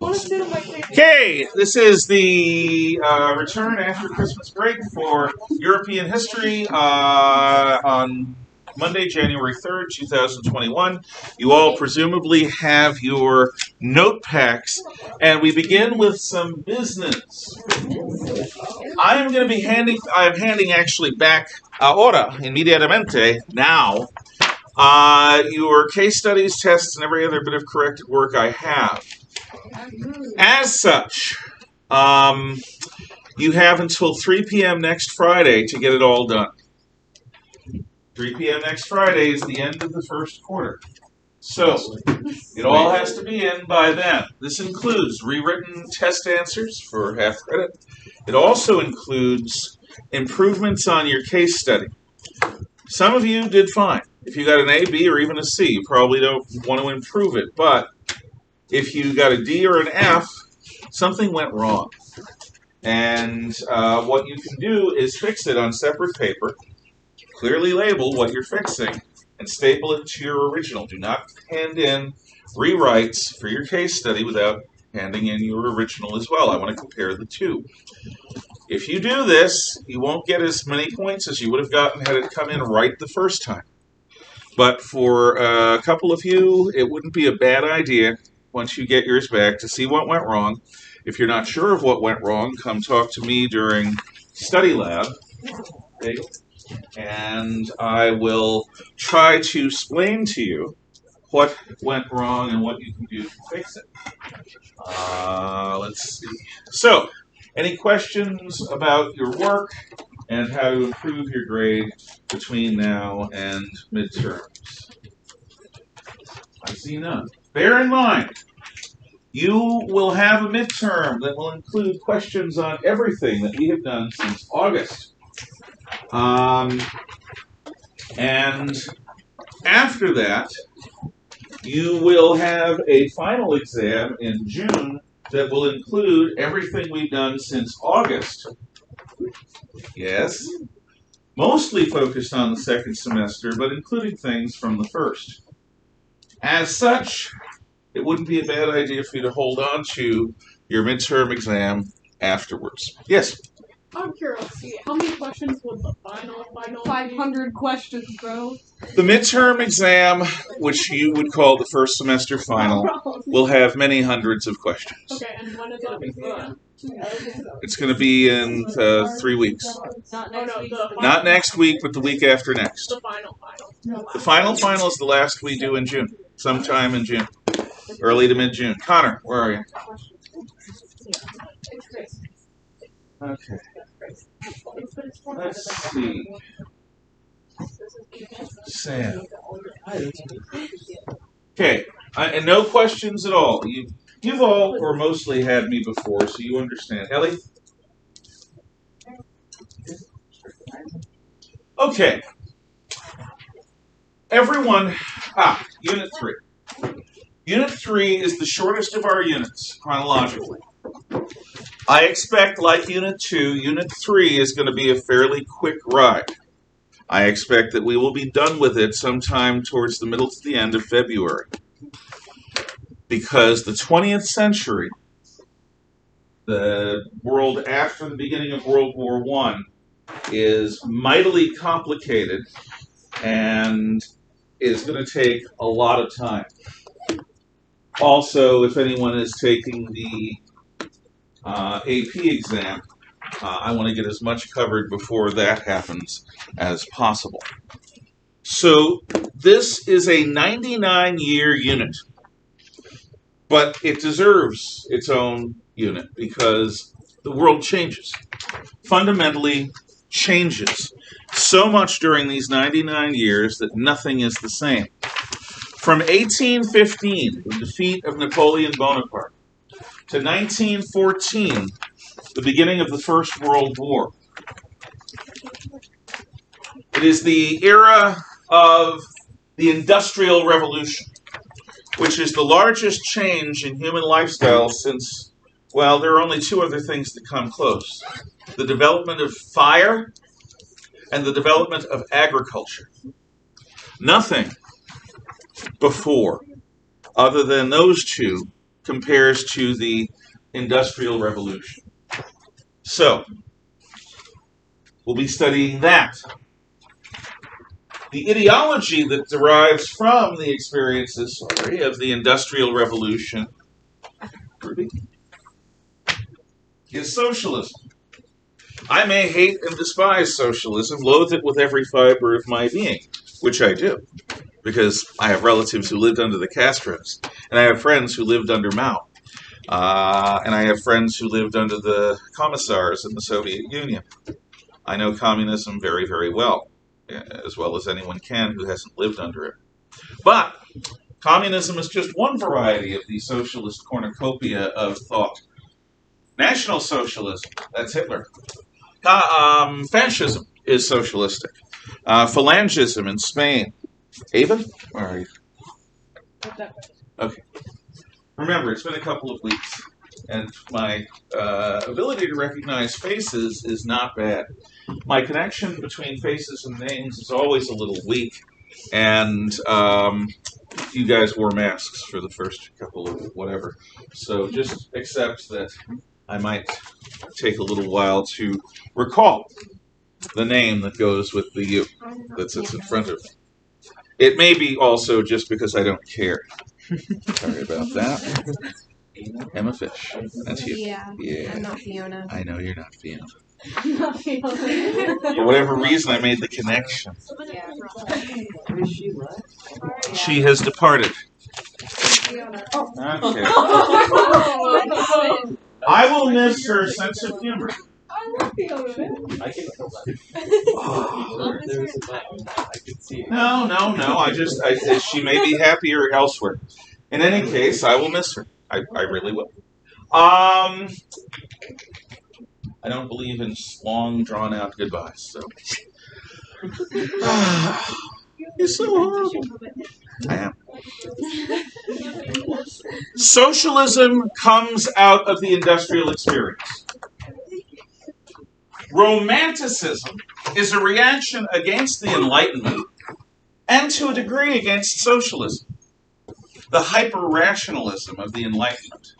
Okay, this is the return after Christmas break for European history on Monday, January 3rd, 2021. You all presumably have your note packs, and we begin with some business. I'm handing actually back ahora, inmediatamente, now, your case studies, tests, and every other bit of corrected work I have. As such, you have until 3 p.m. next Friday to get it all done. 3 p.m. next Friday is the end of the first quarter. So, it all has to be in by then. This includes rewritten test answers for half credit. It also includes improvements on your case study. Some of you did fine. If you got an A, B, or even a C, you probably don't want to improve it. But if you got a D or an F, something went wrong. And what you can do is fix it on separate paper, clearly label what you're fixing, and staple it to your original. Do not hand in rewrites for your case study without handing in your original as well. I want to compare the two. If you do this, you won't get as many points as you would have gotten had it come in right the first time. But for a couple of you, it wouldn't be a bad idea, once you get yours back, to see what went wrong. If you're not sure of what went wrong, come talk to me during study lab. And I will try to explain to you what went wrong and what you can do to fix it. Let's see. So, any questions about your work and how to improve your grade between now and midterms? I see none. Bear in mind, you will have a midterm that will include questions on everything that we have done since August. And after that, you will have a final exam in June that will include everything we've done since August. Yes. Mostly focused on the second semester, but including things from the first. As such, it wouldn't be a bad idea for you to hold on to your midterm exam afterwards. Yes? I'm curious, how many questions would the final 500 questions, bro? The midterm exam, which you would call the first semester final, will have many hundreds of questions. Okay, and when is it again? It's going to be in 3 weeks. Not next week, but the week after next. The final. The final is the last we do in June. Sometime in June. Early to mid-June. Connor, where are you? Okay. Let's see. Sam. Okay. And no questions at all. You've all or mostly had me before, so you understand. Ellie? Okay. Everyone, Unit 3. Unit 3 is the shortest of our units, chronologically. I expect, like Unit 2, Unit 3 is going to be a fairly quick ride. I expect that we will be done with it sometime towards the middle to the end of February. Because the 20th century, the world after the beginning of World War I, is mightily complicated and is going to take a lot of time. Also, if anyone is taking the AP exam, I want to get as much covered before that happens as possible. So this is a 99-year unit, but it deserves its own unit because the world changes, fundamentally changes so much during these 99 years that nothing is the same. From 1815, the defeat of Napoleon Bonaparte, to 1914, the beginning of the First World War. It is the era of the Industrial Revolution, which is the largest change in human lifestyle since, well, there are only two other things that come close. The development of fire and the development of agriculture. Nothing before, other than those two, compares to the Industrial Revolution. So, we'll be studying that. The ideology that derives from the experiences of the Industrial Revolution is socialism. I may hate and despise socialism, loathe it with every fiber of my being, which I do, because I have relatives who lived under the Castros, and I have friends who lived under Mao, and I have friends who lived under the commissars in the Soviet Union. I know communism very, very well as anyone can who hasn't lived under it. But communism is just one variety of the socialist cornucopia of thought. National Socialism, that's Hitler. Fascism is socialistic. Phalangism in Spain. Ava? Where are you? Okay. Remember, it's been a couple of weeks, and my ability to recognize faces is not bad. My connection between faces and names is always a little weak, and you guys wore masks for the first couple of whatever. So just accept that I might take a little while to recall the name that goes with the you that sits in front of me. It may be also just because I don't care. Sorry about that. Emma Fish. That's you. Yeah. I'm not Fiona. I know you're not Fiona. For whatever reason, I made the connection. Yeah. She has departed. Okay. I will miss her sense of humor. No. She may be happier elsewhere. In any case, I will miss her. I really will. I don't believe in long, drawn-out goodbyes. So, you're so horrible. I am. Socialism comes out of the industrial experience. Romanticism is a reaction against the Enlightenment and to a degree against socialism. The hyper-rationalism of the Enlightenment,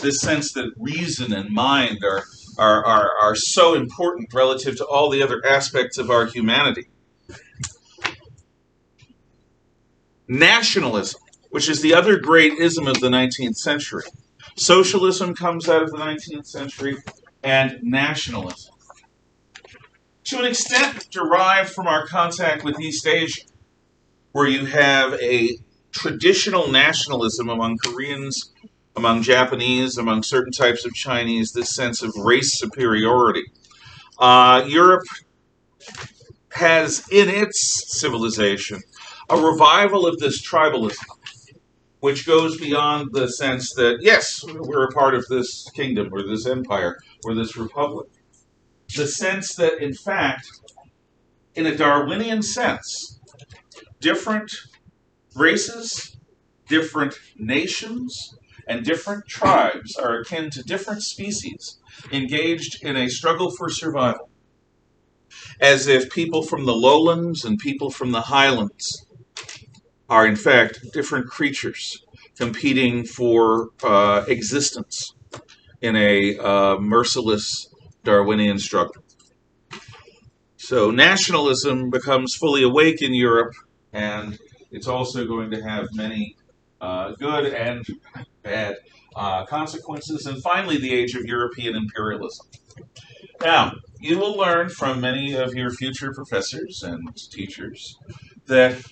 this sense that reason and mind are so important relative to all the other aspects of our humanity. Nationalism, which is the other great ism of the 19th century. Socialism comes out of the 19th century, and nationalism, to an extent, derived from our contact with East Asia, where you have a traditional nationalism among Koreans, among Japanese, among certain types of Chinese, this sense of race superiority. Europe has in its civilization a revival of this tribalism, which goes beyond the sense that, yes, we're a part of this kingdom, or this empire, or this republic. The sense that, in fact, in a Darwinian sense, different races, different nations, and different tribes are akin to different species engaged in a struggle for survival. As if people from the lowlands and people from the highlands are, in fact, different creatures competing for existence in a merciless Darwinian struggle. So nationalism becomes fully awake in Europe, and it's also going to have many good and bad consequences. And finally, the age of European imperialism. Now, you will learn from many of your future professors and teachers that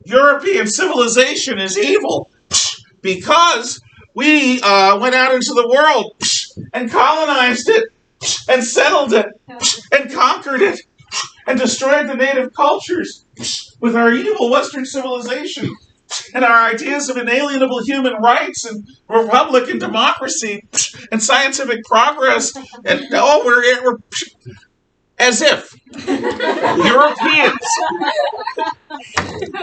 European civilization is evil because we went out into the world and colonized it and settled it and conquered it and destroyed the native cultures with our evil Western civilization and our ideas of inalienable human rights and republic and democracy and scientific progress, and we're as if Europeans. How can you be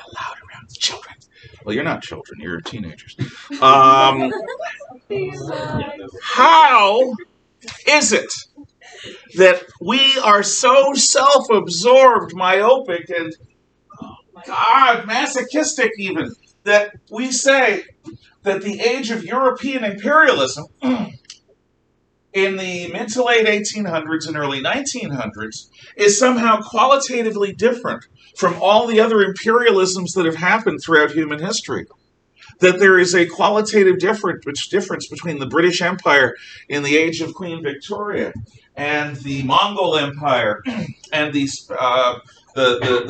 allowed around children? Well, you're not children; you're teenagers. How is it that we are so self-absorbed, myopic, and masochistic even, that we say that the age of European imperialism in the mid to late 1800s and early 1900s is somehow qualitatively different from all the other imperialisms that have happened throughout human history. That there is a qualitative difference between the British Empire in the age of Queen Victoria and the Mongol Empire and the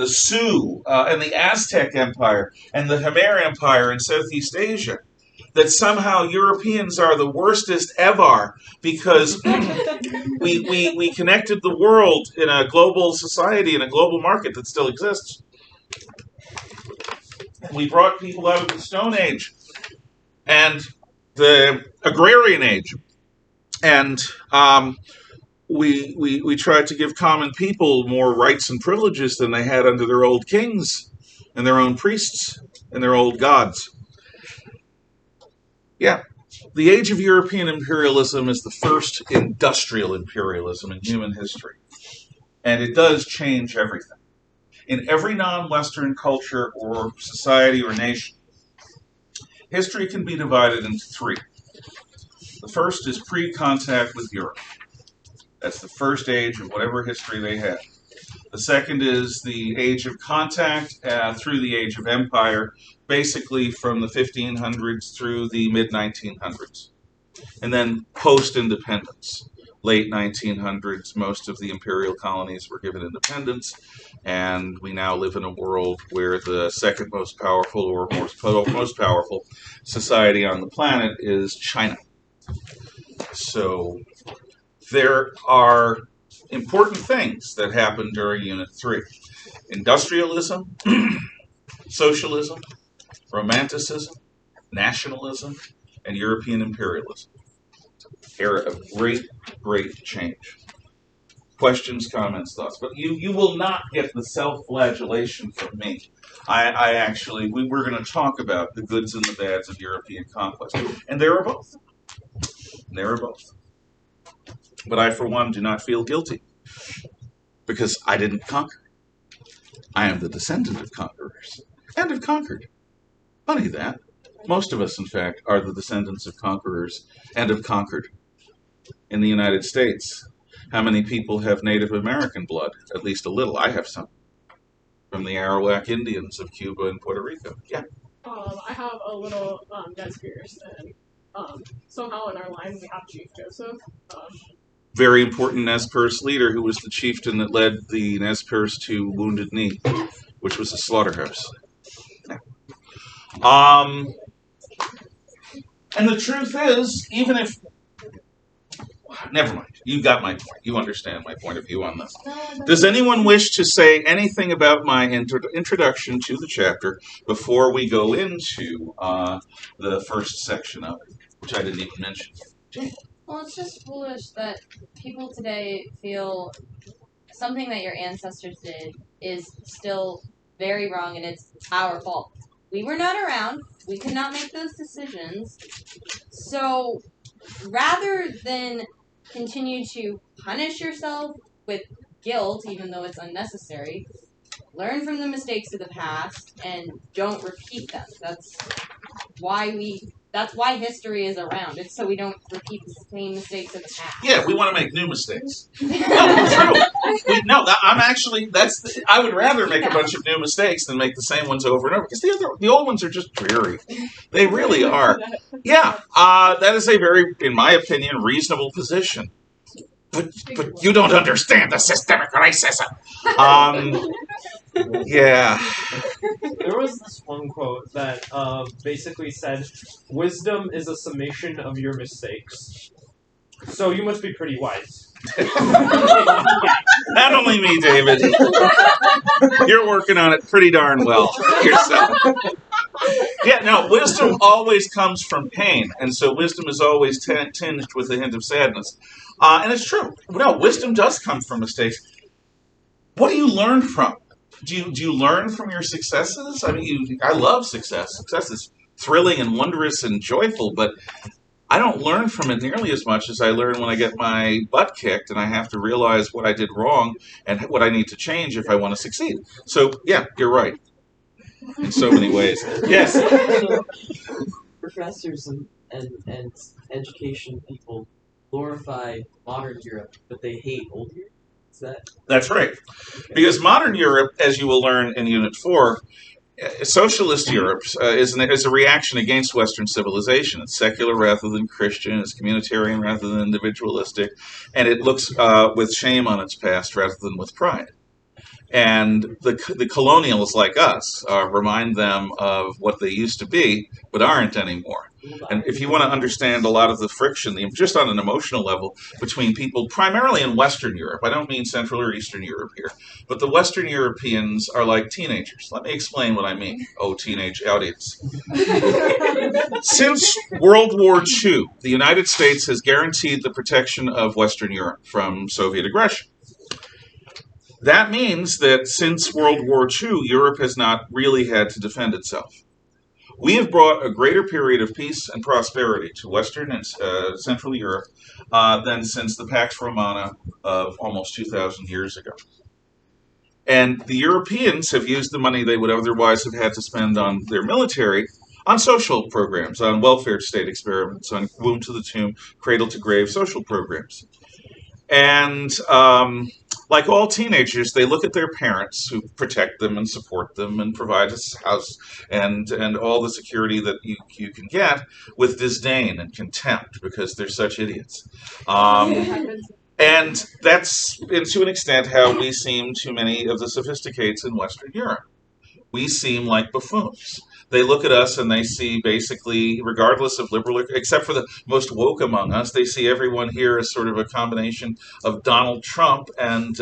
Sioux and the Aztec Empire and the Khmer Empire in Southeast Asia. That somehow Europeans are the worstest ever because we connected the world in a global society, in a global market that still exists. We brought people out of the Stone Age and the Agrarian Age, and we tried to give common people more rights and privileges than they had under their old kings and their own priests and their old gods. Yeah, the age of European imperialism is the first industrial imperialism in human history, and it does change everything. In every non-Western culture or society or nation, history can be divided into three. The first is pre-contact with Europe. That's the first age of whatever history they had. The second is the age of contact through the age of empire, basically from the 1500s through the mid-1900s. And then post-independence. Late 1900s, most of the imperial colonies were given independence, and we now live in a world where the second most powerful or most powerful society on the planet is China. So there are important things that happen during Unit 3. Industrialism, socialism, romanticism, nationalism, and European imperialism. Era of great, great change. Questions, comments, thoughts. But you will not get the self-flagellation from me. We're going to talk about the goods and the bads of European conquest. And there are both. There are both. But I, for one, do not feel guilty. Because I didn't conquer. I am the descendant of conquerors. And have conquered. Funny that. Most of us, in fact, are the descendants of conquerors and have conquered. In the United States, how many people have Native American blood? At least a little. I have some. From the Arawak Indians of Cuba and Puerto Rico. Yeah. I have a little Nez Perce, and somehow in our line we have Chief Joseph. Very important Nez Perce leader who was the chieftain that led the Nez Perce to Wounded Knee, which was a slaughterhouse. Yeah. And the truth is, even if... Never mind. You got my point. You understand my point of view on this. Does anyone wish to say anything about my introduction to the chapter before we go into the first section of it, which I didn't even mention? Jane? Well, it's just foolish that people today feel something that your ancestors did is still very wrong and it's our fault. We were not around. We could not make those decisions. So rather than continue to punish yourself with guilt, even though it's unnecessary, learn from the mistakes of the past and don't repeat them. That's why history is around. It's so we don't repeat the same mistakes of the past. Yeah, we want to make new mistakes. No, true. I would rather make a bunch of new mistakes than make the same ones over and over, because the old ones are just dreary. They really are. Yeah, that is a very, in my opinion, reasonable position. But you don't understand the systemic racism. Yeah. There was this one quote that basically said, "Wisdom is a summation of your mistakes." So you must be pretty wise. Not only me, David. You're working on it pretty darn well yourself. Yeah, no, wisdom always comes from pain, and so wisdom is always tinged with a hint of sadness. And it's true. No, wisdom does come from mistakes. What do you learn from? Do you learn from your successes? I mean, I love success. Success is thrilling and wondrous and joyful, but I don't learn from it nearly as much as I learn when I get my butt kicked and I have to realize what I did wrong and what I need to change if I want to succeed. So, yeah, you're right. in so many ways. Yes. So, professors and education people glorify modern Europe, but they hate old Europe. Is that That's right. okay? Because modern Europe, as you will learn in Unit 4, Socialist Europe is a reaction against Western civilization. It's secular rather than Christian. It's communitarian rather than individualistic. And it looks with shame on its past rather than with pride. And the colonials like us remind them of what they used to be, but aren't anymore. And if you want to understand a lot of the friction, just on an emotional level, between people primarily in Western Europe, I don't mean Central or Eastern Europe here, but the Western Europeans are like teenagers. Let me explain what I mean, teenage audience. Since World War II, the United States has guaranteed the protection of Western Europe from Soviet aggression. That means that since World War II, Europe has not really had to defend itself. We have brought a greater period of peace and prosperity to Western and Central Europe than since the Pax Romana of almost 2,000 years ago. And the Europeans have used the money they would otherwise have had to spend on their military on social programs, on welfare state experiments, on womb to the tomb, cradle to grave social programs. And like all teenagers, they look at their parents who protect them and support them and provide a house and all the security that you can get with disdain and contempt because they're such idiots. And that's, to an extent, how we seem to many of the sophisticates in Western Europe. We seem like buffoons. They look at us and they see basically, regardless of liberal, except for the most woke among us, they see everyone here as sort of a combination of Donald Trump and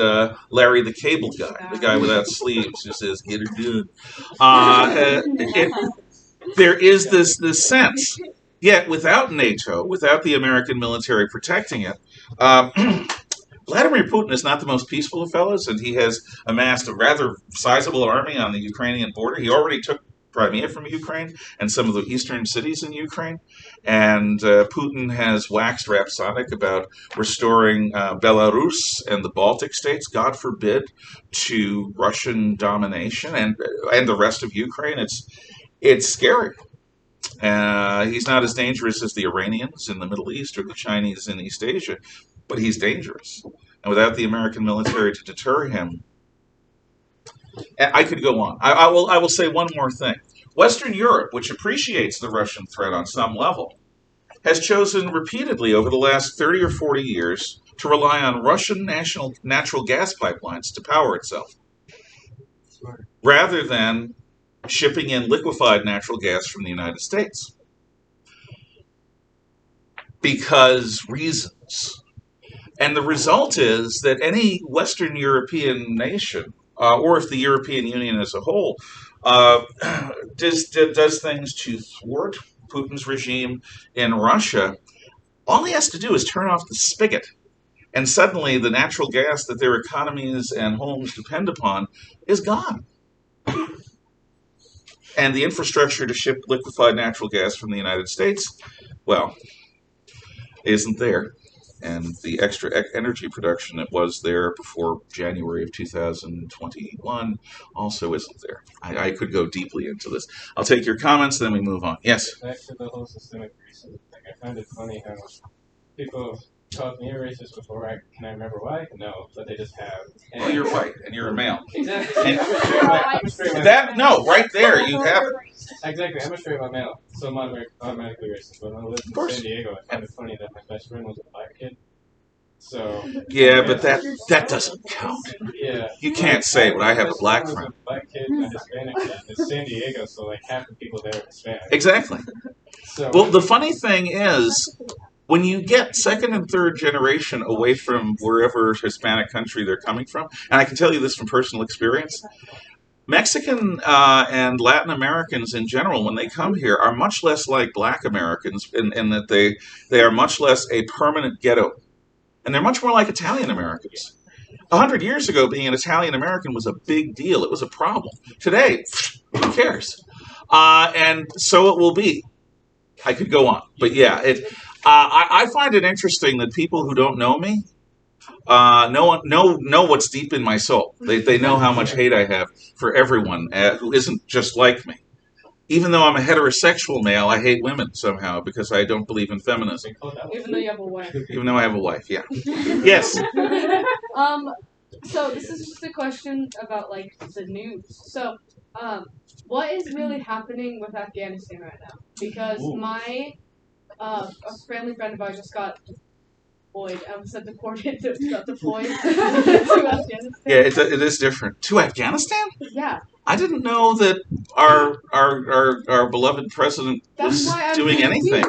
Larry the Cable Guy, the guy without sleeves who says, "Get her done." There is this sense, yet without NATO, without the American military protecting it, Vladimir Putin is not the most peaceful of fellows, and he has amassed a rather sizable army on the Ukrainian border. He already took Crimea from Ukraine and some of the eastern cities in Ukraine. And Putin has waxed rhapsodic about restoring Belarus and the Baltic states, God forbid, to Russian domination and the rest of Ukraine. It's scary. He's not as dangerous as the Iranians in the Middle East or the Chinese in East Asia, but he's dangerous. And without the American military to deter him, I could go on. I will say one more thing. Western Europe, which appreciates the Russian threat on some level, has chosen repeatedly over the last 30 or 40 years to rely on Russian natural gas pipelines to power itself, rather than shipping in liquefied natural gas from the United States. Because reasons. And the result is that any Western European nation, or if the European Union as a whole, does things to thwart Putin's regime in Russia, all he has to do is turn off the spigot. And suddenly the natural gas that their economies and homes depend upon is gone. And the infrastructure to ship liquefied natural gas from the United States, well, isn't there. And the extra energy production that was there before January of 2021 also isn't there. I could go deeply into this. I'll take your comments, then we move on. Yes? Back to the whole systemic racism thing. I find it funny how people called me a racist before. Can I remember why? No, but they just have. Well, you're white, and you're a male. Exactly. And I'm a straight white that, no, right there, you have it. Exactly. I'm a straight white male, so I'm automatically racist. But when I lived in San Diego, I found it funny that my best friend was a black kid. So. Yeah, but that doesn't count. Yeah. You can't say, but I have a black friend. A black kid and a Hispanic kid. It's San Diego, so like half the people there are Hispanic. Exactly. So. Well, the funny thing is, when you get second and third generation away from wherever Hispanic country they're coming from, and I can tell you this from personal experience, Mexican and Latin Americans in general, when they come here, are much less like Black Americans in that they are much less a permanent ghetto. And they're much more like Italian Americans. 100 years ago, being an Italian American was a big deal. It was a problem. Today, who cares? And so it will be. I could go on. But yeah, I find it interesting that people who don't know me know what's deep in my soul. They know how much hate I have for everyone who isn't just like me. Even though I'm a heterosexual male, I hate women somehow because I don't believe in feminism. Even though you have a wife. Even though I have a wife, yeah. Yes. So this is just a question about like the news. So, what is really happening with Afghanistan right now? Because my a family friend of ours just got deployed. I almost said deported. Got deployed to Afghanistan. Yeah, it is different. To Afghanistan? Yeah. I didn't know that our beloved president was doing anything.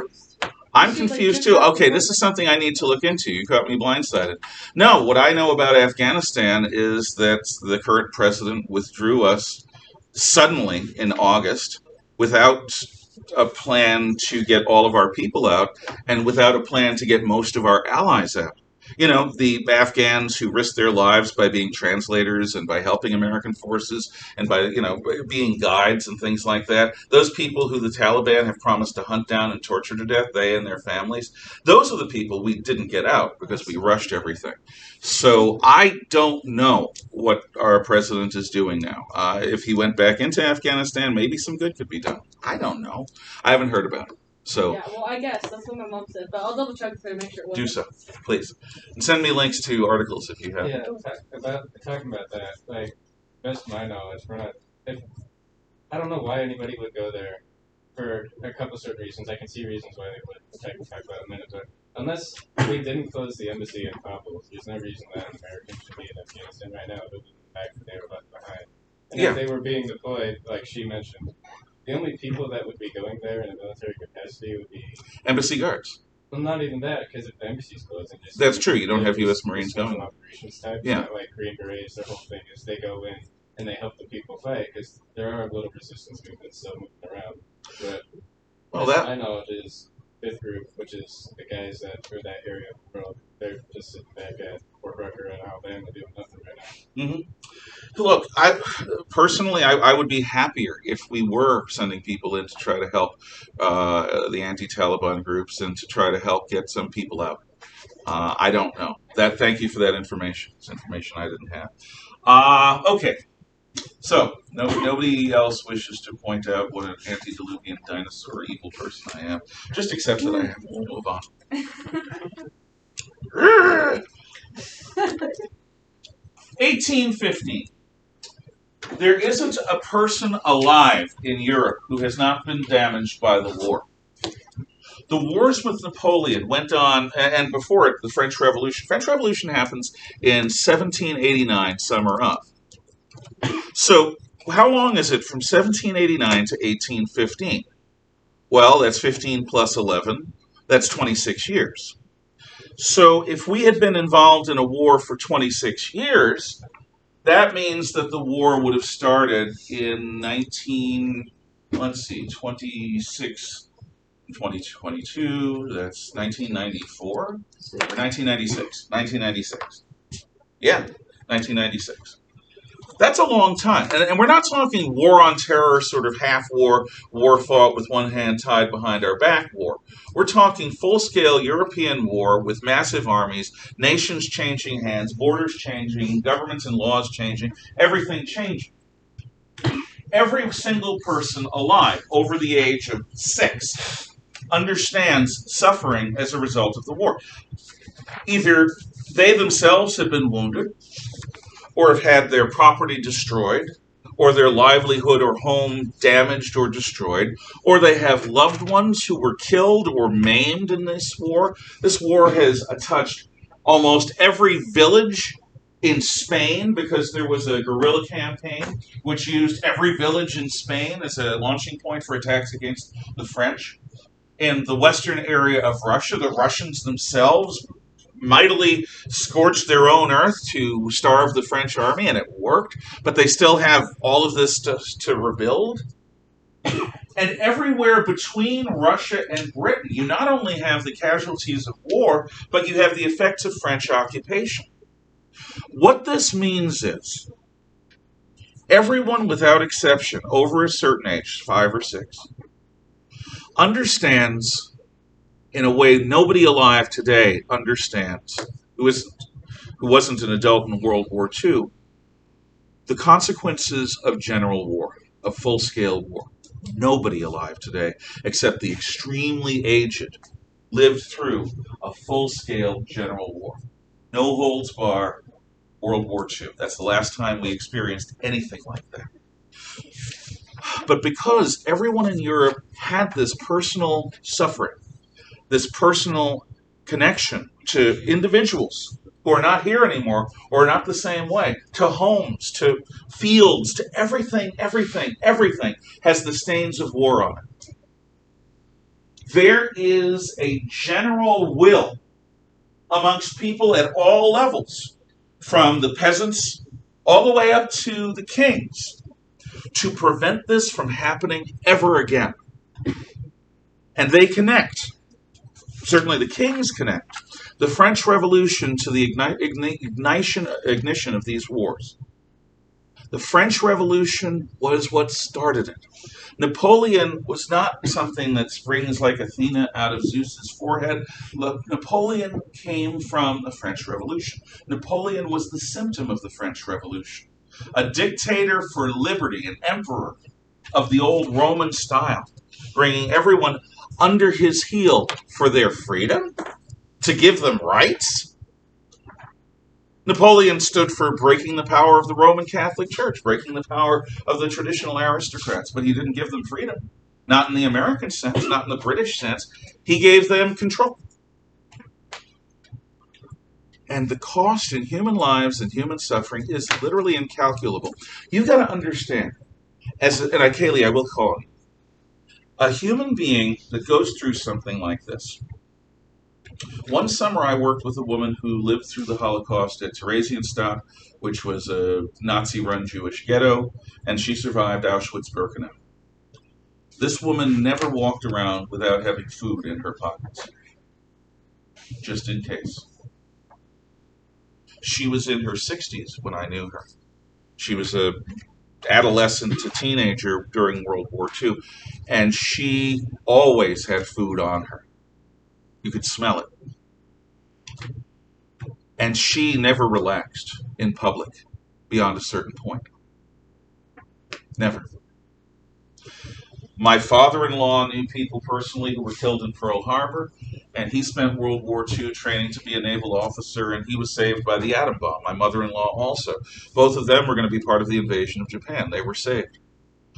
I'm confused too. Okay, this is something I need to look into. You caught me blindsided. No, what I know about Afghanistan is that the current president withdrew us suddenly in August without a plan to get all of our people out and without a plan to get most of our allies out. You know, the Afghans who risked their lives by being translators and by helping American forces and by, being guides and things like that. Those people who the Taliban have promised to hunt down and torture to death, they and their families, those are the people we didn't get out because we rushed everything. So I don't know what our president is doing now. If he went back into Afghanistan, maybe some good could be done. I don't know. I haven't heard about it. So yeah, well, I guess that's what my mom said, but I'll double check to make sure it wasn't. do so, please, and send me links to articles if you have. Yeah, talking about that, like, best of my knowledge, we're not. I don't know why anybody would go there for a couple of certain reasons. I can see reasons why they would, which I can talk about in a minute, but unless we didn't close the embassy in Kabul, there's no reason that an American should be in Afghanistan right now, other than the fact that they were left behind. And if they were being deployed, like she mentioned, the only people that would be going there in a military capacity would be embassy guards. Well, not even that, because if the embassy's closed, that's true. You don't have U.S. Marines going. Operations type, yeah. Like Green Berets, their whole thing is they go in and they help the people fight because there are little resistance movements still moving around. But that my knowledge is fifth group, which is the guys that for that area of the world, they're just sitting back at Fort Rucker and Alabama doing nothing right now. Mm-hmm. Look, I would be happier if we were sending people in to try to help the anti-Taliban groups and to try to help get some people out. I don't know. Thank you for that information. It's information I didn't have. Okay. So, nobody else wishes to point out what an antediluvian dinosaur evil person I am. Just accept that I am. We'll move on. 1815. There isn't a person alive in Europe who has not been damaged by the war. The wars with Napoleon went on, and before it, the French Revolution. French Revolution happens in 1789, summer of. So, how long is it from 1789 to 1815? Well, that's 15 plus 11. That's 26 years. So, if we had been involved in a war for 26 years, that means that the war would have started in 2022, that's 1994, or 1996, 1996. Yeah, 1996. That's a long time. And we're not talking war on terror, sort of half-war, war fought with one hand tied behind our back war. We're talking full-scale European war with massive armies, nations changing hands, borders changing, governments and laws changing, everything changing. Every single person alive over the age of 6 understands suffering as a result of the war. Either they themselves have been wounded, or have had their property destroyed, or their livelihood or home damaged or destroyed, or they have loved ones who were killed or maimed in this war. This war has touched almost every village in Spain because there was a guerrilla campaign which used every village in Spain as a launching point for attacks against the French. In the western area of Russia, the Russians themselves mightily scorched their own earth to starve the French army, and it worked, but they still have all of this to rebuild. And everywhere between Russia and Britain, you not only have the casualties of war, but you have the effects of French occupation. What this means is, everyone without exception, over a certain age, 5 or 6, understands in a way nobody alive today understands, who isn't, who wasn't an adult in World War II, the consequences of general war, of full-scale war. Nobody alive today, except the extremely aged, lived through a full-scale general war. No holds bar, World War II. That's the last time we experienced anything like that. But because everyone in Europe had this personal suffering, this personal connection to individuals who are not here anymore or not the same way, to homes, to fields, to everything has the stains of war on it. There is a general will amongst people at all levels, from the peasants all the way up to the kings, to prevent this from happening ever again. And they connect. Certainly the kings connect. The French Revolution to the ignition of these wars. The French Revolution was what started it. Napoleon was not something that springs like Athena out of Zeus's forehead. Look, Napoleon came from the French Revolution. Napoleon was the symptom of the French Revolution. A dictator for liberty, an emperor of the old Roman style, bringing everyone under his heel for their freedom, to give them rights. Napoleon stood for breaking the power of the Roman Catholic Church, breaking the power of the traditional aristocrats, but he didn't give them freedom. Not in the American sense, not in the British sense. He gave them control. And the cost in human lives and human suffering is literally incalculable. You've got to understand, Kaylee, I will call you, a human being that goes through something like this. One summer I worked with a woman who lived through the Holocaust at Theresienstadt, which was a Nazi-run Jewish ghetto, and she survived Auschwitz-Birkenau. This woman never walked around without having food in her pockets, just in case. She was in her 60s when I knew her. She was a adolescent to teenager during World War II, and she always had food on her. You could smell it. And she never relaxed in public beyond a certain point. Never. My father-in-law knew people personally who were killed in Pearl Harbor, and he spent World War II training to be a naval officer, and he was saved by the atom bomb. My mother-in-law also. Both of them were going to be part of the invasion of Japan. They were saved.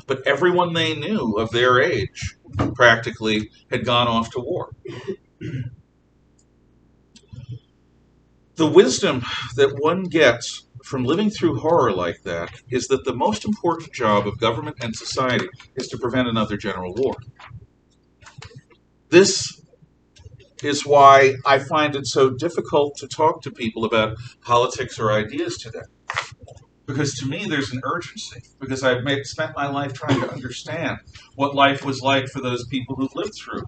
But everyone they knew of their age practically had gone off to war. The wisdom that one gets from living through horror like that is that the most important job of government and society is to prevent another general war. This is why I find it so difficult to talk to people about politics or ideas today. Because to me, there's an urgency. Because I've spent my life trying to understand what life was like for those people who've lived through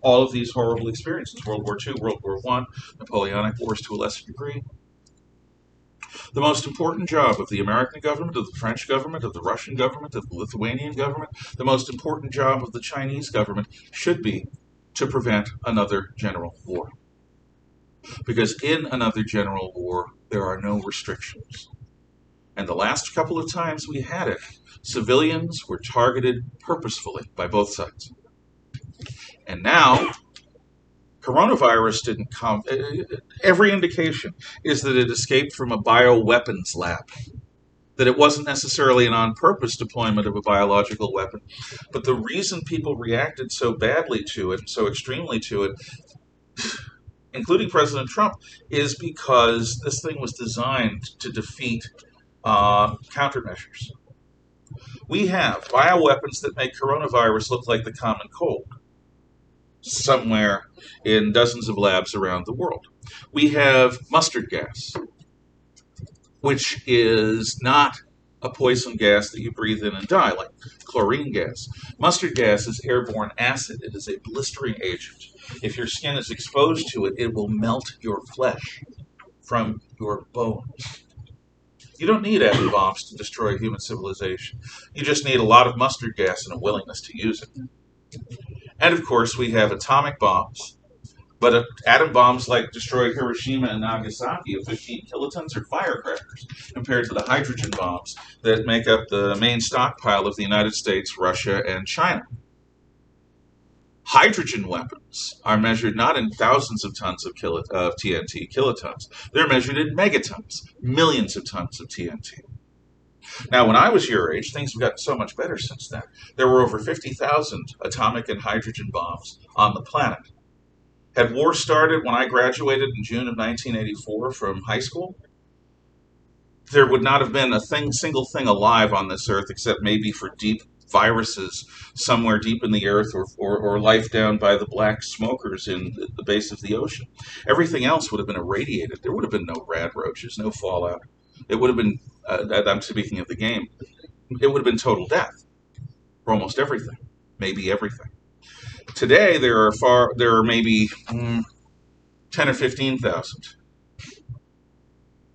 all of these horrible experiences. World War II, World War I, Napoleonic Wars to a lesser degree. The most important job of the American government, of the French government, of the Russian government, of the Lithuanian government, the most important job of the Chinese government should be to prevent another general war. Because in another general war, there are no restrictions. And the last couple of times we had it, civilians were targeted purposefully by both sides. And now, coronavirus didn't come. Every indication is that it escaped from a bioweapons lab. That it wasn't necessarily an on-purpose deployment of a biological weapon. But the reason people reacted so badly to it, so extremely to it, including President Trump, is because this thing was designed to defeat countermeasures. We have bioweapons that make coronavirus look like the common cold, somewhere in dozens of labs around the world. We have mustard gas, which is not a poison gas that you breathe in and die, like chlorine gas. Mustard gas is airborne acid. It is a blistering agent. If your skin is exposed to it, it will melt your flesh from your bones. You don't need atom bombs to destroy human civilization. You just need a lot of mustard gas and a willingness to use it. And of course, we have atomic bombs But atom bombs like destroyed Hiroshima and Nagasaki of 15 kilotons are firecrackers compared to the hydrogen bombs that make up the main stockpile of the United States, Russia, and China. Hydrogen weapons are measured not in thousands of tons of TNT, kilotons. They're measured in megatons, millions of tons of TNT. Now, when I was your age, things have gotten so much better since then. There were over 50,000 atomic and hydrogen bombs on the planet. Had war started when I graduated in June of 1984 from high school, there would not have been a single thing alive on this earth except maybe for deep viruses somewhere deep in the earth or life down by the black smokers in the base of the ocean. Everything else would have been irradiated. There would have been no rad roaches, no fallout. It would have been, I'm speaking of the game, it would have been total death for almost everything, maybe everything. Today, there are maybe 10 or 15,000.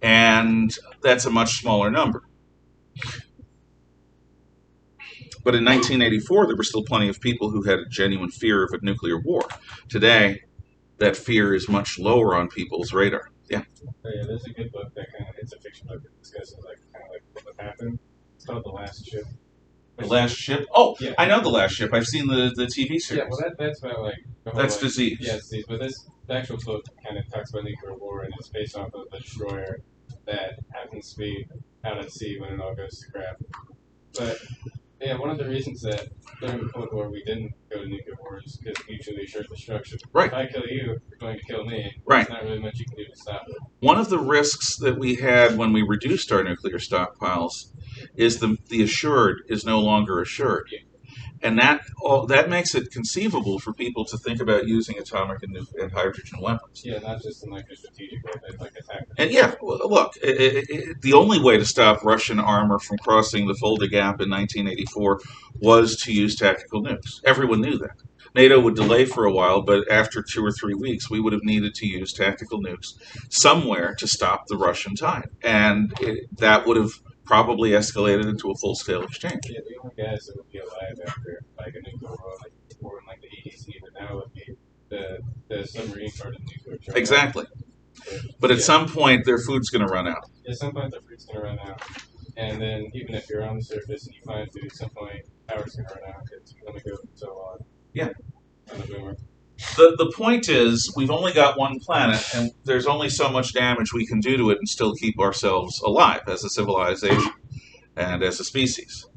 And that's a much smaller number. But in 1984, there were still plenty of people who had a genuine fear of a nuclear war. Today, that fear is much lower on people's radar. Yeah. Oh, yeah, there's a good book that it's a fiction book that discusses what would happen. It's called The Last Ship. The Last Ship? Oh, yeah. I know The Last Ship. I've seen the TV series. Yeah, well, that's about the whole, that's disease. Yeah, it's disease. But the actual book kind of talks about nuclear war, and it's based off of a destroyer that happens to be out at sea when it all goes to crap. But yeah, one of the reasons that during the Cold War we didn't go to nuclear war is because mutually assured destruction. Right. If I kill you, you're going to kill me. Right. There's not really much you can do to stop it. One of the risks that we had when we reduced our nuclear stockpiles is the assured is no longer assured. Yeah. And that makes it conceivable for people to think about using atomic and hydrogen weapons. Yeah, not just in a strategic way, but attack. And yeah, look, the only way to stop Russian armor from crossing the Fulda Gap in 1984 was to use tactical nukes. Everyone knew that. NATO would delay for a while, but after 2 or 3 weeks, we would have needed to use tactical nukes somewhere to stop the Russian tide. And that would have probably escalated into a full-scale exchange. Yeah, the only guys that would be alive after a nuclear war in the 80s and even now would be the submarine part of the nuclear trial. Exactly. But at some point, their food's going to run out. At some point, their food's going to run out. And then even if you're on the surface and you find food, at some point, power's going to run out. It's going to go so on. Yeah. On the boomer. The point is, we've only got one planet, and there's only so much damage we can do to it and still keep ourselves alive as a civilization and as a species.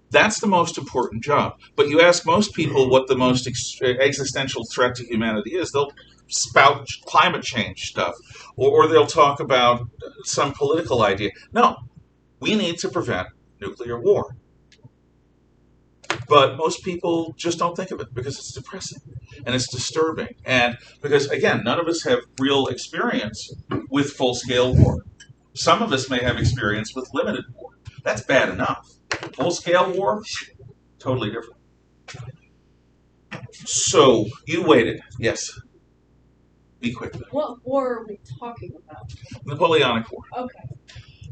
That's the most important job. But you ask most people what the most existential threat to humanity is, they'll spout climate change stuff, or they'll talk about some political idea. No, we need to prevent nuclear war. But most people just don't think of it because it's depressing and it's disturbing. And because, again, none of us have real experience with full-scale war. Some of us may have experience with limited war. That's bad enough. Full-scale war, totally different. So, you waited. Yes. Be quick. What war are we talking about? Napoleonic War. Okay.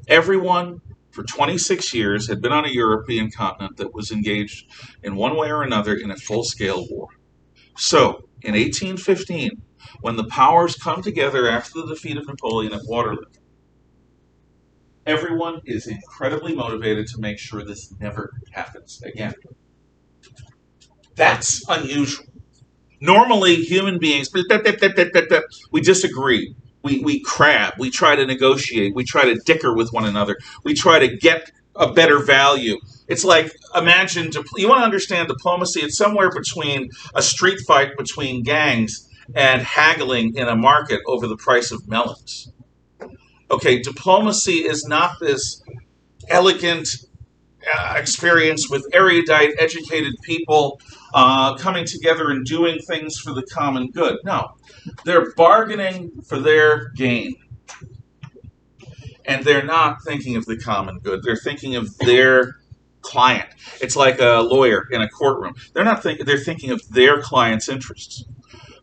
Everyone for 26 years had been on a European continent that was engaged in one way or another in a full-scale war. So, in 1815, when the powers come together after the defeat of Napoleon at Waterloo, everyone is incredibly motivated to make sure this never happens again. That's unusual. Normally, human beings, we disagree. We crab. We try to negotiate. We try to dicker with one another. We try to get a better value. It's like, imagine, you want to understand diplomacy, it's somewhere between a street fight between gangs and haggling in a market over the price of melons. Okay, diplomacy is not this elegant experience with erudite, educated people coming together and doing things for the common good. No, they're bargaining for their gain. And they're not thinking of the common good. They're thinking of their client. It's like a lawyer in a courtroom. They're thinking of their client's interests.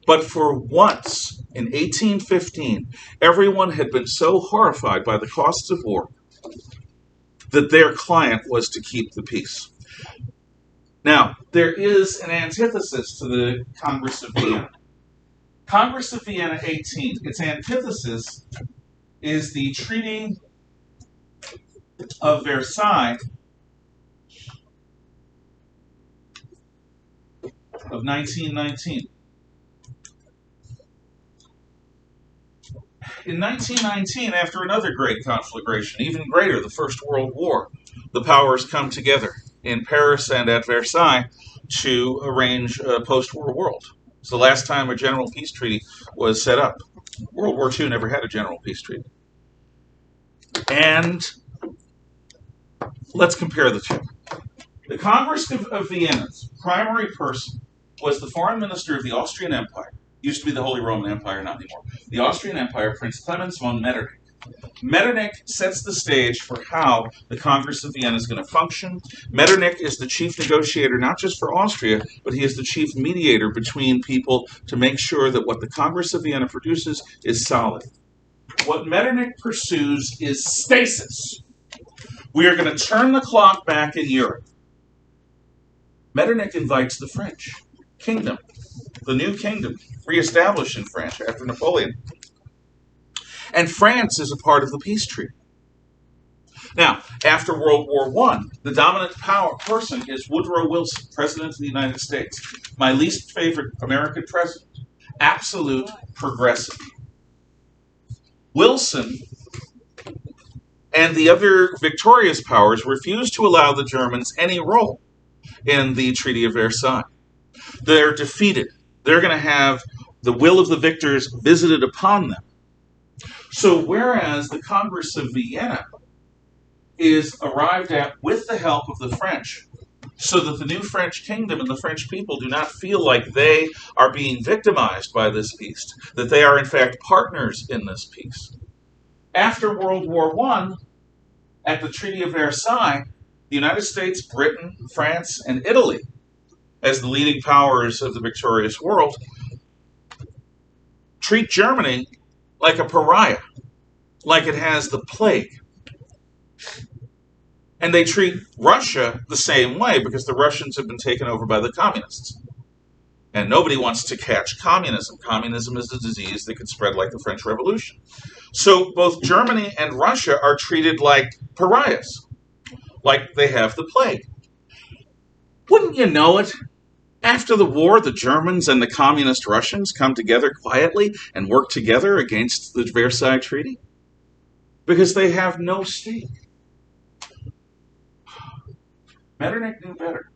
But for once, in 1815, everyone had been so horrified by the costs of war that their client was to keep the peace. Now, there is an antithesis to the Congress of Vienna. Congress of Vienna 18. Its antithesis is the Treaty of Versailles of 1919. In 1919, after another great conflagration, even greater, the First World War, the powers come together in Paris and at Versailles to arrange a post-war world. It's the last time a general peace treaty was set up. World War II never had a general peace treaty. And let's compare the two. The Congress of Vienna's primary person was the foreign minister of the Austrian Empire. Used to be the Holy Roman Empire, not anymore. The Austrian Empire, Prince Clemens von Metternich. Metternich sets the stage for how the Congress of Vienna is going to function. Metternich is the chief negotiator, not just for Austria, but he is the chief mediator between people to make sure that what the Congress of Vienna produces is solid. What Metternich pursues is stasis. We are going to turn the clock back in Europe. Metternich invites the French kingdom, the new kingdom, reestablished in France after Napoleon. And France is a part of the peace treaty. Now, after World War I, the dominant person is Woodrow Wilson, President of the United States. My least favorite American president. Absolute progressive. Wilson and the other victorious powers refused to allow the Germans any role in the Treaty of Versailles. They're defeated. They're going to have the will of the victors visited upon them. So whereas the Congress of Vienna is arrived at with the help of the French, so that the new French kingdom and the French people do not feel like they are being victimized by this peace, that they are in fact partners in this peace. After World War I, at the Treaty of Versailles, the United States, Britain, France, and Italy, as the leading powers of the victorious world, treat Germany like a pariah, like it has the plague. And they treat Russia the same way because the Russians have been taken over by the communists. And nobody wants to catch communism. Communism is a disease that could spread like the French Revolution. So both Germany and Russia are treated like pariahs, like they have the plague. Wouldn't you know it? After the war, the Germans and the communist Russians come together quietly and work together against the Versailles Treaty because they have no stake. Metternich knew better.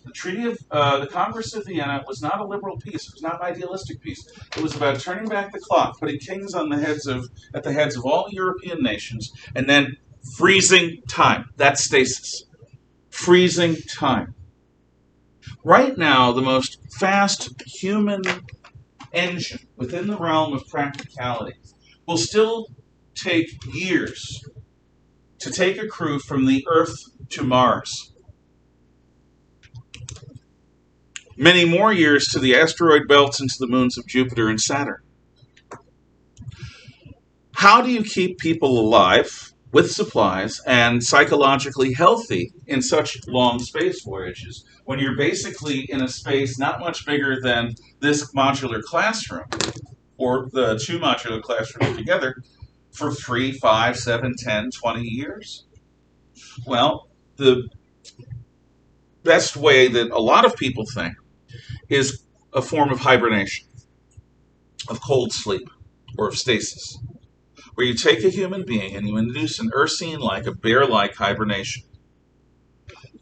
The Treaty of the Congress of Vienna was not a liberal peace. It was not an idealistic peace. It was about turning back the clock, putting kings on at the heads of all European nations, and then freezing time. That's stasis. Freezing time. Right now, the most fast human engine within the realm of practicality will still take years to take a crew from the Earth to Mars. Many more years to the asteroid belts and to the moons of Jupiter and Saturn. How do you keep people alive with supplies and psychologically healthy in such long space voyages when you're basically in a space not much bigger than this modular classroom or the two modular classrooms together for 3, 5, 7, 10, 20 years? Well, the best way that a lot of people think is a form of hibernation, of cold sleep, or of stasis, where you take a human being and you induce an Ursine-like, a bear-like hibernation.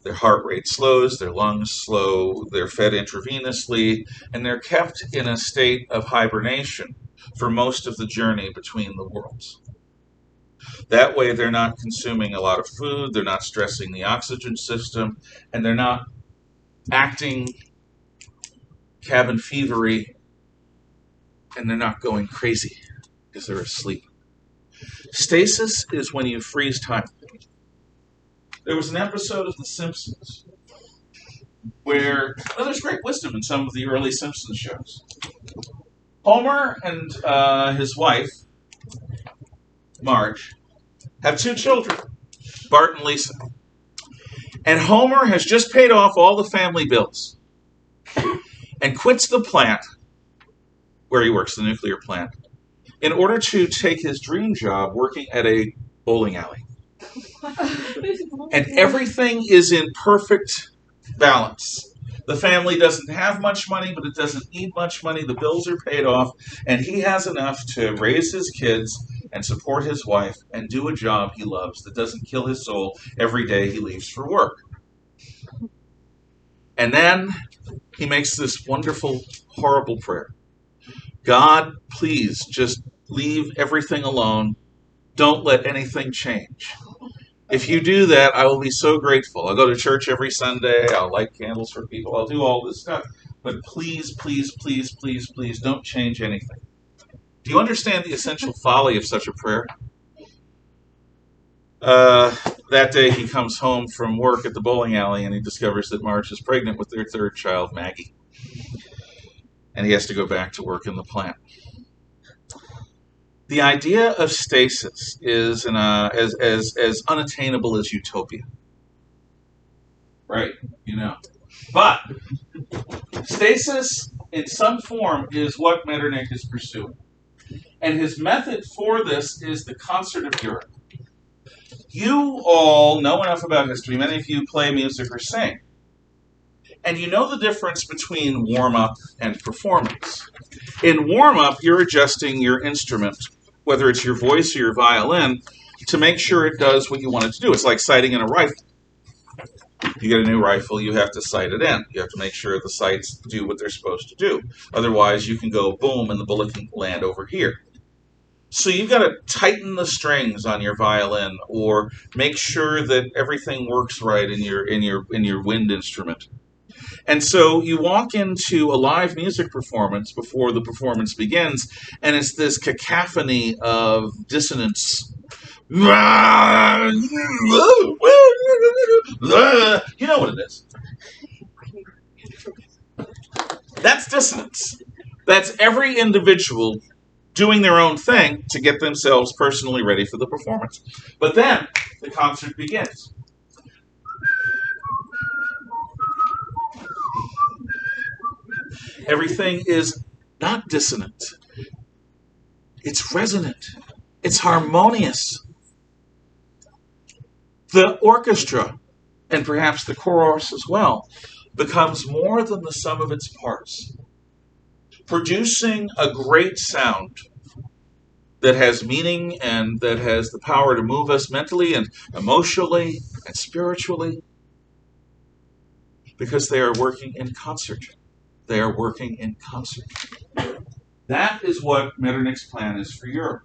Their heart rate slows, their lungs slow, they're fed intravenously, and they're kept in a state of hibernation for most of the journey between the worlds. That way they're not consuming a lot of food, they're not stressing the oxygen system, and they're not acting cabin fevery, and they're not going crazy because they're asleep. Stasis is when you freeze time. There was an episode of The Simpsons where, well, there's great wisdom in some of the early Simpsons shows. Homer and his wife, Marge, have 2 children, Bart and Lisa. And Homer has just paid off all the family bills and quits the plant where he works, the nuclear plant, in order to take his dream job working at a bowling alley. And everything is in perfect balance. The family doesn't have much money, but it doesn't need much money. The bills are paid off, and he has enough to raise his kids and support his wife and do a job he loves that doesn't kill his soul every day he leaves for work. And then he makes this wonderful, horrible prayer. God, please just leave everything alone. Don't let anything change. If you do that, I will be so grateful. I'll go to church every Sunday. I'll light candles for people. I'll do all this stuff. But please, please, please, please, please don't change anything. Do you understand the essential folly of such a prayer? That day he comes home from work at the bowling alley and he discovers that Marge is pregnant with their third child, Maggie. And he has to go back to work in the plant. The idea of stasis is as unattainable as utopia. Right, you know. But stasis in some form is what Metternich is pursuing. And his method for this is the Concert of Europe. You all know enough about history. Many of you play music or sing. And you know the difference between warm-up and performance. In warm-up, you're adjusting your instrument, whether it's your voice or your violin, to make sure it does what you want it to do. It's like sighting in a rifle. You get a new rifle, you have to sight it in. You have to make sure the sights do what they're supposed to do. Otherwise, you can go boom and the bullet can land over here. So you've got to tighten the strings on your violin or make sure that everything works right in your wind instrument. And so you walk into a live music performance before the performance begins, and it's this cacophony of dissonance. You know what it is. That's dissonance. That's every individual doing their own thing to get themselves personally ready for the performance. But then the concert begins. Everything is not dissonant. It's resonant. It's harmonious. The orchestra, and perhaps the chorus as well, becomes more than the sum of its parts, producing a great sound that has meaning and that has the power to move us mentally and emotionally and spiritually, because they are working in concert. They are working in concert. That is what Metternich's plan is for Europe.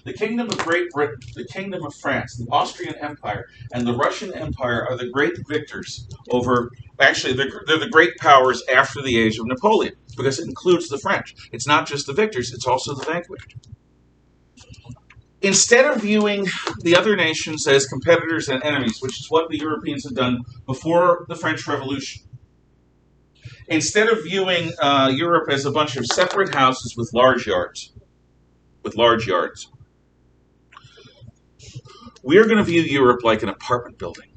The Kingdom of Great Britain, the Kingdom of France, the Austrian Empire, and the Russian Empire are the great victors over, actually, they're the great powers after the age of Napoleon, because it includes the French. It's not just the victors, it's also the vanquished. Instead of viewing the other nations as competitors and enemies, which is what the Europeans had done before the French Revolution, instead of viewing Europe as a bunch of separate houses with large yards, we're going to view Europe like an apartment building.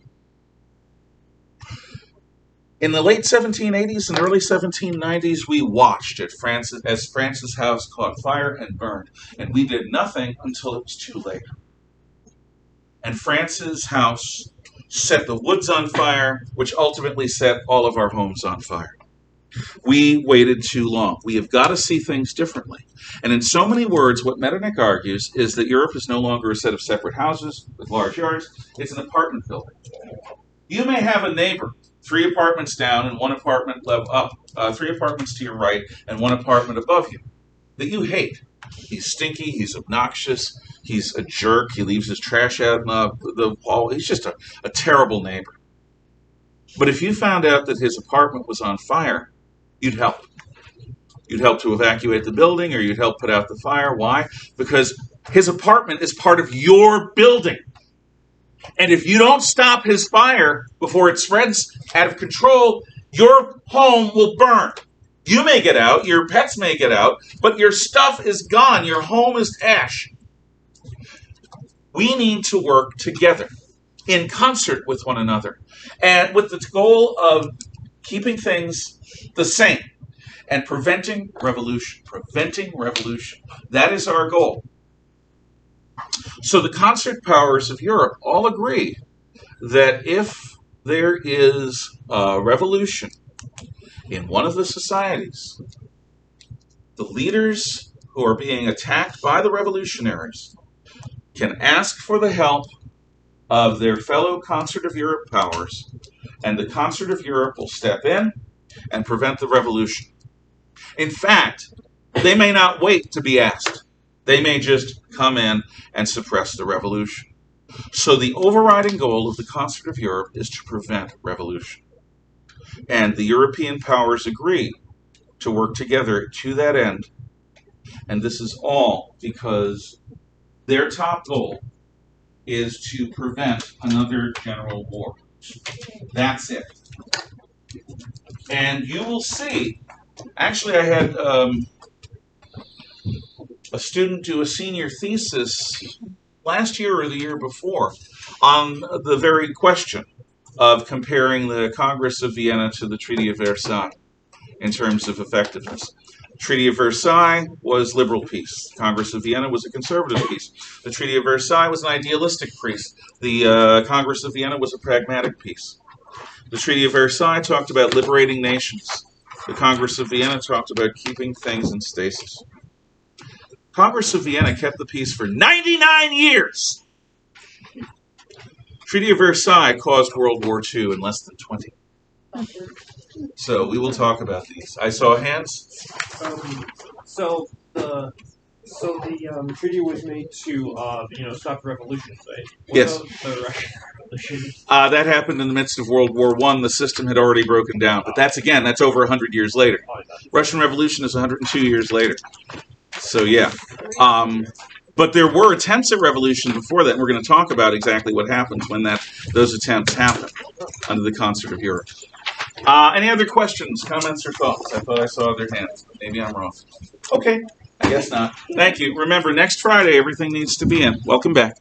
In the late 1780s and early 1790s, we watched as France's house caught fire and burned, and we did nothing until it was too late. And France's house set the woods on fire, which ultimately set all of our homes on fire. We waited too long. We have got to see things differently. And in so many words, what Metternich argues is that Europe is no longer a set of separate houses with large yards. It's an apartment building. You may have a neighbor 3 apartments down and 1 apartment up, 3 apartments to your right and 1 apartment above you that you hate. He's stinky, he's obnoxious, he's a jerk, he leaves his trash out in the hall. He's just a terrible neighbor. But if you found out that his apartment was on fire, you'd help. You'd help to evacuate the building, or you'd help put out the fire. Why? Because his apartment is part of your building. And if you don't stop his fire before it spreads out of control, your home will burn. You may get out, your pets may get out, but your stuff is gone. Your home is ash. We need to work together in concert with one another, and with the goal of keeping things the same. and preventing revolution. Preventing revolution. That is our goal. So the concert powers of Europe all agree that if there is a revolution in one of the societies, the leaders who are being attacked by the revolutionaries can ask for the help of their fellow Concert of Europe powers, and the Concert of Europe will step in and prevent the revolution. In fact, they may not wait to be asked. They may just come in and suppress the revolution. So the overriding goal of the Concert of Europe is to prevent revolution. And the European powers agree to work together to that end. And this is all because their top goal is to prevent another general war. That's it. And you will see, actually I had a student do a senior thesis last year or the year before on the very question of comparing the Congress of Vienna to the Treaty of Versailles in terms of effectiveness. Treaty of Versailles was liberal peace. The Congress of Vienna was a conservative peace. The Treaty of Versailles was an idealistic peace. The Congress of Vienna was a pragmatic peace. The Treaty of Versailles talked about liberating nations. The Congress of Vienna talked about keeping things in stasis. Congress of Vienna kept the peace for 99 years. Treaty of Versailles caused World War II in less than 20. So we will talk about these. I saw hands. So the treaty was made to stop revolutions, right? Yes. The Russian Revolution. That happened in the midst of World War I. The system had already broken down. But that's over 100 years later. Russian Revolution is 102 years later. So yeah. But there were attempts at revolution before that, and we're going to talk about exactly what happens when those attempts happen under the Concert of Europe. Any other questions, comments, or thoughts? I thought I saw other hands, but maybe I'm wrong. Okay, I guess not. Thank you. Remember, next Friday, everything needs to be in. Welcome back.